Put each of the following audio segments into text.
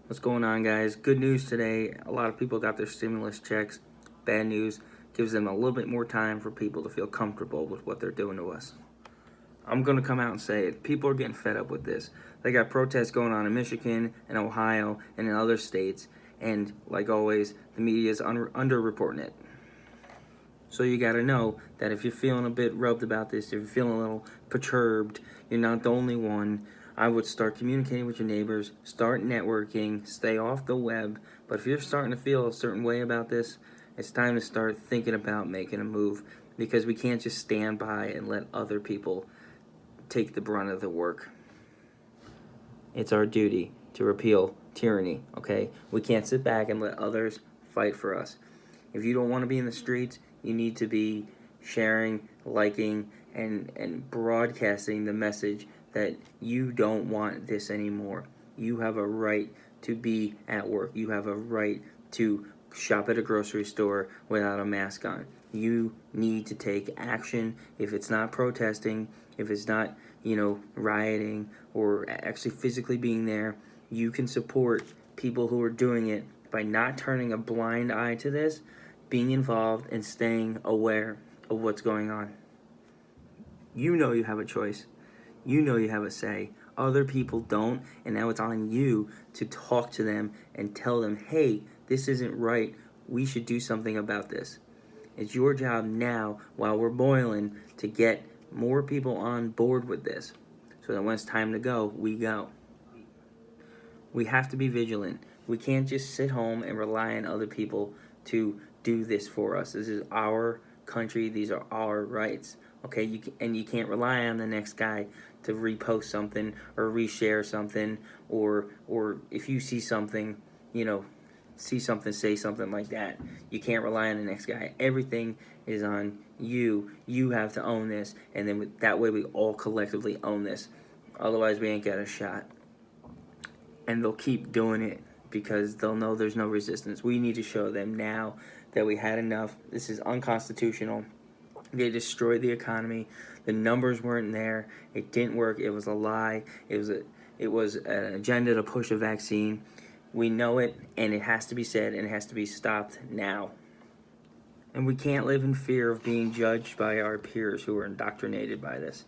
What's going on, guys? Good news today. A lot of people got their stimulus checks. Bad news gives them a little bit more time for people to feel comfortable with what they're doing to us. I'm going to come out and say it. People are getting fed up with this. They got protests going on in Michigan and Ohio and in other states. And like always, the media is underreporting it. So you got to know that if you're feeling a bit rubbed about this, if you're feeling a little perturbed, you're not the only one. I would start communicating with your neighbors, start networking, stay off the web. But if you're starting to feel a certain way about this, it's time to start thinking about making a move, because we can't just stand by and let other people take the brunt of the work. It's our duty to repeal tyranny, okay? We can't sit back and let others fight for us. If you don't want to be in the streets, you need to be sharing, liking, and broadcasting the message that you don't want this anymore. You have a right to be at work. You have a right to shop at a grocery store without a mask on. You need to take action. If it's not protesting, if it's not, rioting or actually physically being there, you can support people who are doing it by not turning a blind eye to this, being involved, and staying aware of what's going on. You know you have a choice. You know you have a say. Other people don't, and now it's on you to talk to them and tell them, hey, this isn't right. We should do something about this. It's your job now, while we're boiling, to get more people on board with this, so that when it's time to go, we go. We have to be vigilant. We can't just sit home and rely on other people to do this for us. This is our country. These are our rights. Okay, you can't rely on the next guy to repost something or reshare something, or if you see something, say something like that. You can't rely on the next guy. Everything is on you. You have to own this, and then that way we all collectively own this. Otherwise, we ain't got a shot. And they'll keep doing it because they'll know there's no resistance. We need to show them now that we had enough. This is unconstitutional. They destroyed the economy. The numbers weren't there. It didn't work. It was a lie. It was an agenda to push a vaccine. We know it, and it has to be said, and it has to be stopped now. And we can't live in fear of being judged by our peers who are indoctrinated by this.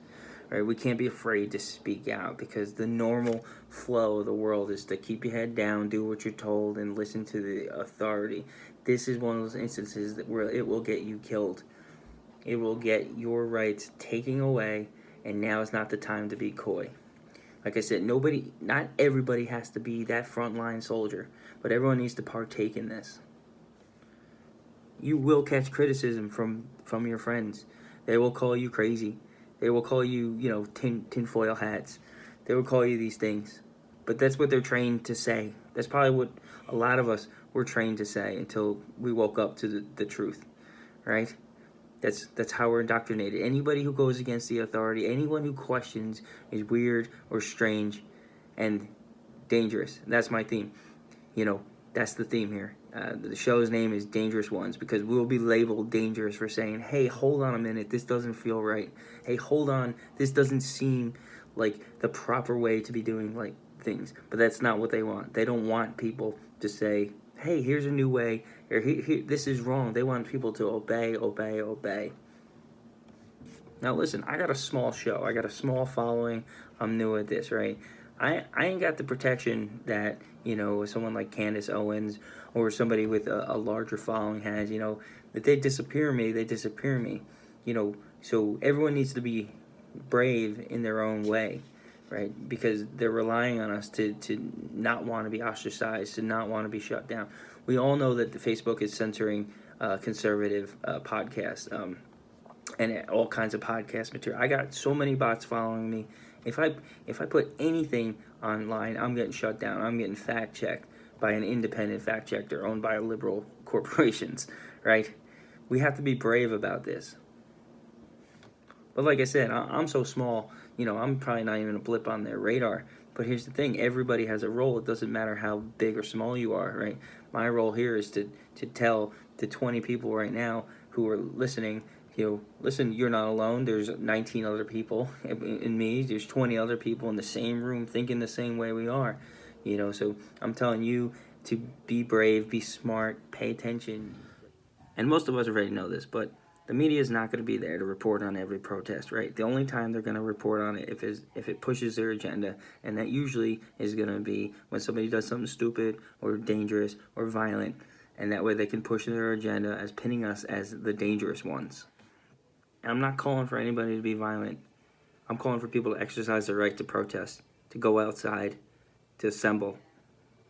Right? We can't be afraid to speak out, because the normal flow of the world is to keep your head down, do what you're told, and listen to the authority. This is one of those instances where it will get you killed. It will get your rights taken away, and now is not the time to be coy. Like I said, not everybody has to be that frontline soldier, but everyone needs to partake in this. You will catch criticism from your friends. They will call you crazy. They will call you, tinfoil hats. They will call you these things. But that's what they're trained to say. That's probably what a lot of us were trained to say until we woke up to the truth, right? That's how we're indoctrinated. Anybody who goes against the authority, anyone who questions, is weird or strange and dangerous. That's my theme. That's the theme here. The show's name is Dangerous Ones, because we'll be labeled dangerous for saying, hey, hold on a minute, this doesn't feel right. Hey, hold on, this doesn't seem like the proper way to be doing things. But that's not what they want. They don't want people to say, hey, here's a new way, or this is wrong. They want people to obey, obey, obey. Now listen, I got a small show. I got a small following. I'm new at this, right? I ain't got the protection that, someone like Candace Owens or somebody with a larger following has. If they disappear me, they disappear me. So everyone needs to be brave in their own way, right? Because they're relying on us to not want to be ostracized, to not want to be shut down. We all know that the Facebook is censoring conservative podcasts. And all kinds of podcast material. I got so many bots following me. If I put anything online, I'm getting shut down. I'm getting fact checked by an independent fact checker owned by liberal corporations, right? We have to be brave about this. But like I said, I'm so small, I'm probably not even a blip on their radar. But here's the thing, everybody has a role. It doesn't matter how big or small you are, right? My role here is to tell the 20 people right now who are listening, listen, you're not alone. There's 19 other people in me. There's 20 other people in the same room thinking the same way we are. So I'm telling you to be brave, be smart, pay attention. And most of us already know this, but the media is not going to be there to report on every protest, right? The only time they're going to report on it if it pushes their agenda, and that usually is going to be when somebody does something stupid or dangerous or violent, and that way they can push their agenda as pinning us as the dangerous ones. And I'm not calling for anybody to be violent. I'm calling for people to exercise their right to protest, to go outside, to assemble,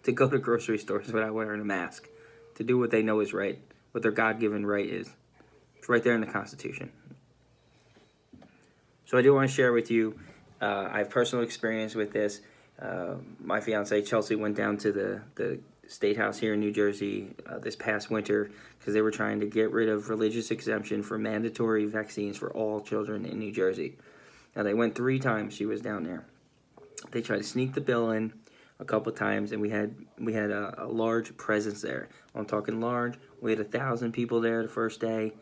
to go to grocery stores without wearing a mask, to do what they know is right, what their God-given right is. It's right there in the Constitution. So I do want to share with you, I have personal experience with this. My fiance Chelsea went down to the State House here in New Jersey this past winter because they were trying to get rid of religious exemption for mandatory vaccines for all children in New Jersey. Now, they went 3 times she was down there. They tried to sneak the bill in a couple times, and we had a large presence there. I'm talking large. We had 1,000 people there the first day,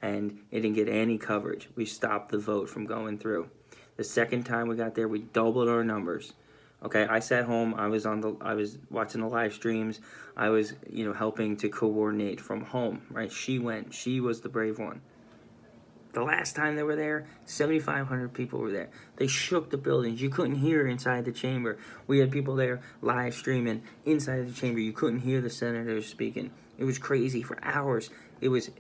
and it didn't get any coverage. We stopped the vote from going through. The second time we got there, we doubled our numbers. Okay, I sat home. I was watching the live streams. I was helping to coordinate from home. Right? She went. She was the brave one. The last time they were there, 7,500 people were there. They shook the buildings. You couldn't hear inside the chamber. We had people there live streaming inside the chamber. You couldn't hear the senators speaking. It was crazy for hours. It was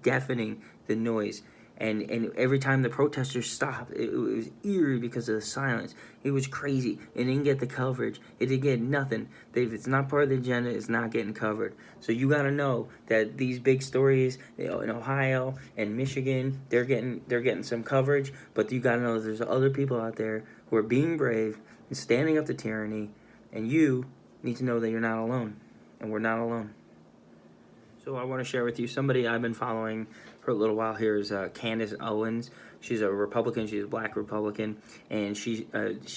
deafening, the noise. And every time the protesters stopped, it was eerie because of the silence. It was crazy. It didn't get the coverage. It didn't get nothing. If it's not part of the agenda, it's not getting covered. So you got to know that these big stories, in Ohio and Michigan, they're getting some coverage. But you got to know that there's other people out there who are being brave and standing up to tyranny. And you need to know that you're not alone. And we're not alone. So I want to share with you somebody I've been following for a little while here is Candace Owens. She's a Republican. She's a black Republican, and she's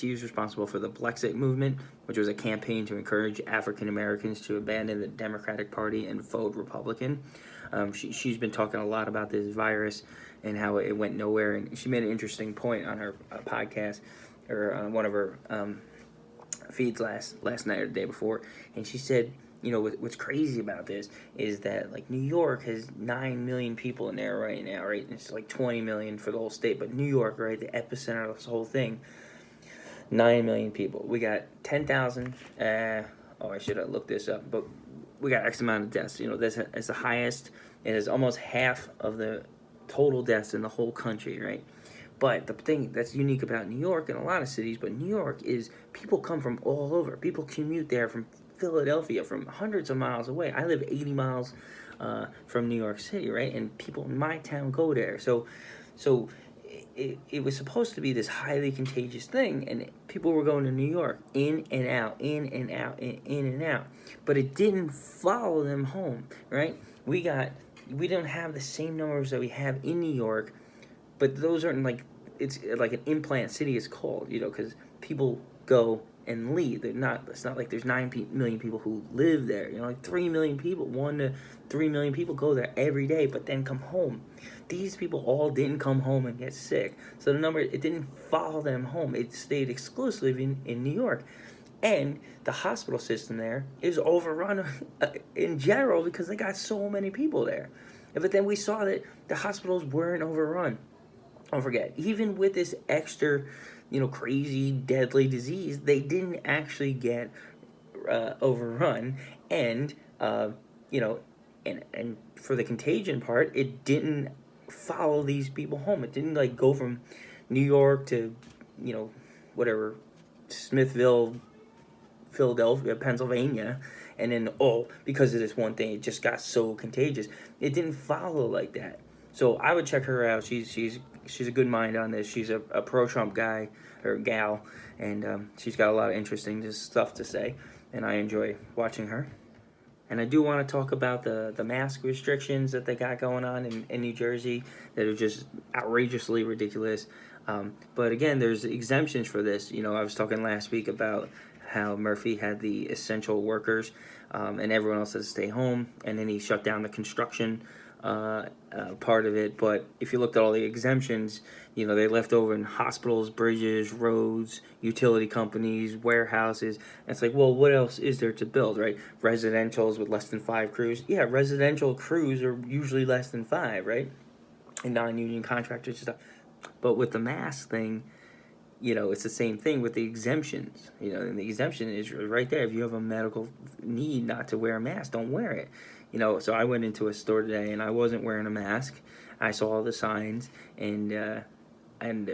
responsible for the Blexit movement, which was a campaign to encourage African Americans to abandon the Democratic Party and vote Republican. She's been talking a lot about this virus and how it went nowhere, and she made an interesting point on her podcast or on one of her feeds last night or the day before, and she said, what's crazy about this is that, like, New York has 9 million people in there right now, right? And it's like 20 million for the whole state, but New York, right, the epicenter of this whole thing, 9 million people. We got 10,000, I should have looked this up, but we got X amount of deaths. This is the highest. It is almost half of the total deaths in the whole country, right? But the thing that's unique about New York and a lot of cities, but New York is people come from all over. People commute there from Philadelphia, from hundreds of miles away. I live 80 miles from New York City, right? And people in my town go there. So it was supposed to be this highly contagious thing, and people were going to New York, in and out, in and out, in and out. But it didn't follow them home, right? We don't have the same numbers that we have in New York, but those aren't like, it's like an implant city is called, because people go and leave. It's not like there's 9 million people who live there. Like 3 million people, 1 to 3 million people go there every day, but then come home. These people all didn't come home and get sick. So the number, it didn't follow them home. It stayed exclusively in New York. And the hospital system there is overrun in general because they got so many people there. But then we saw that the hospitals weren't overrun. Don't forget, even with this extra, crazy, deadly disease, they didn't actually get overrun. And, and for the contagion part, it didn't follow these people home. It didn't, like, go from New York to, whatever, Smithville, Philadelphia, Pennsylvania, and then, because of this one thing, it just got so contagious. It didn't follow like that. So I would check her out. She's a good mind on this. She's a pro-Trump guy or gal, and she's got a lot of interesting stuff to say, and I enjoy watching her. And I do want to talk about the mask restrictions that they got going on in New Jersey that are just outrageously ridiculous. But again, there's exemptions for this. I was talking last week about how Murphy had the essential workers and everyone else had to stay home, and then he shut down the construction part of it. But if you looked at all the exemptions, you know, they left over in hospitals, bridges, roads, utility companies, warehouses. And it's like, well, what else is there to build, right? Residentials with less than 5 crews. Yeah, residential crews are usually less than 5, right? And non-union contractors and stuff. But with the mask thing, you know, it's the same thing with the exemptions. You know, and the exemption is right there. If you have a medical need not to wear a mask, don't wear it. You know, so I went into a store today and I wasn't wearing a mask. I saw all the signs, and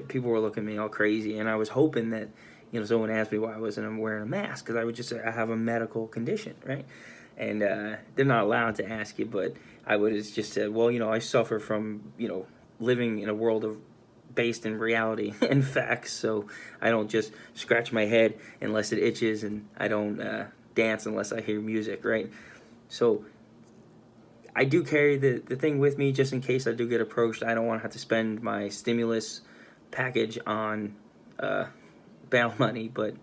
people were looking at me all crazy. And I was hoping that, you know, someone asked me why I wasn't wearing a mask, because I would just say I have a medical condition, right? And they're not allowed to ask you, but I would have just said, well, you know, I suffer from, you know, living in a world of based in reality and facts, so I don't just scratch my head unless it itches, and I don't dance unless I hear music, right? So I do carry the thing with me just in case I do get approached. I don't want to have to spend my stimulus package on bail money, but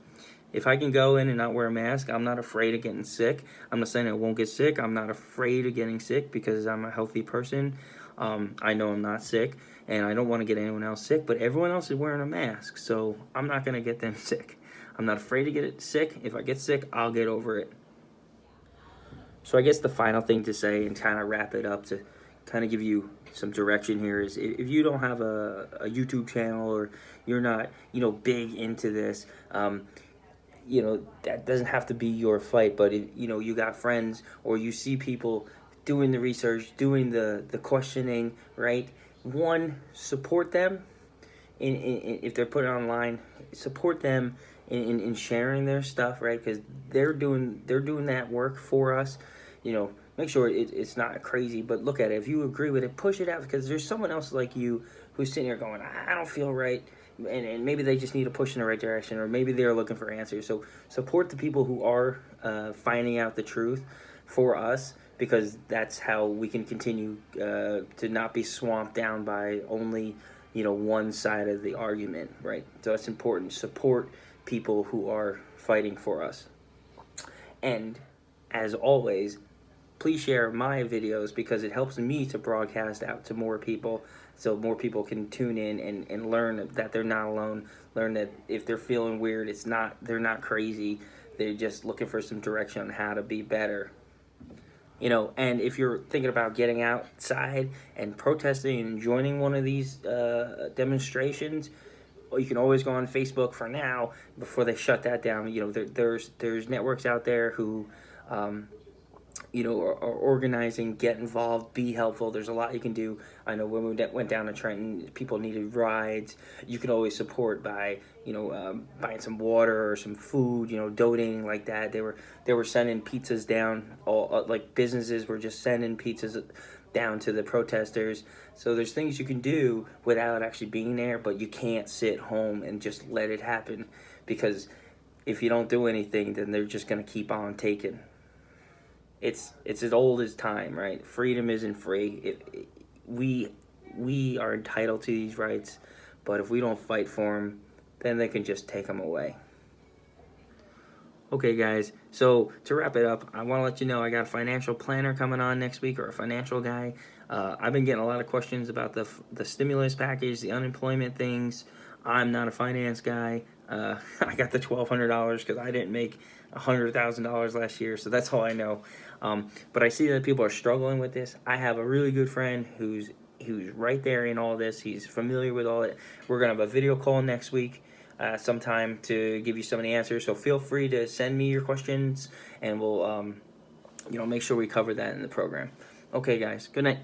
if I can go in and not wear a mask, I'm not afraid of getting sick. I'm not saying I won't get sick. I'm not afraid of getting sick because I'm a healthy person. I know I'm not sick, and I don't want to get anyone else sick, but everyone else is wearing a mask, so I'm not going to get them sick. I'm not afraid to get sick. If I get sick, I'll get over it. So I guess the final thing to say and kind of wrap it up to kind of give you some direction here is, if you don't have a YouTube channel, or you're not, you know, big into this, you know, that doesn't have to be your fight, but if, you know, you got friends or you see people doing the research, doing the questioning, right? One, support them if they're putting it online. Support them in sharing their stuff, right? Because they're doing that work for us. You know, make sure it's not crazy, but look at it. If you agree with it, push it out, because there's someone else like you who's sitting here going, I don't feel right. And maybe they just need a push in the right direction, or maybe they're looking for answers. So support the people who are finding out the truth for us, because that's how we can continue to not be swamped down by only, you know, one side of the argument, right? So it's important. Support people who are fighting for us. And as always, please share my videos, because it helps me to broadcast out to more people, so more people can tune in and learn that they're not alone. Learn that if they're feeling weird, they're not crazy. They're just looking for some direction on how to be better. You know, and if you're thinking about getting outside and protesting and joining one of these demonstrations, you can always go on Facebook for now before they shut that down. You know, there's networks out there who you know, are organizing, get involved, be helpful. There's a lot you can do. I know when we went down to Trenton, people needed rides. You can always support by, you know, buying some water or some food, you know, donating like that. They were sending pizzas down. All like businesses were just sending pizzas down to the protesters. So there's things you can do without actually being there, but you can't sit home and just let it happen, because if you don't do anything, then they're just going to keep on taking. It's as old as time, right? Freedom isn't free. We are entitled to these rights, but if we don't fight for them, then they can just take them away. Okay, guys, so to wrap it up, I want to let you know I got a financial planner coming on next week, or a financial guy. I've been getting a lot of questions about the stimulus package, the unemployment things. I'm not a finance guy. I got the $1,200 because I didn't make $100,000 last year, so that's all I know. But I see that people are struggling with this. I have a really good friend who's right there in all this. He's familiar with all it. We're gonna have a video call next week sometime to give you some of the answers. So feel free to send me your questions, and we'll you know, make sure we cover that in the program. Okay, guys. Good night.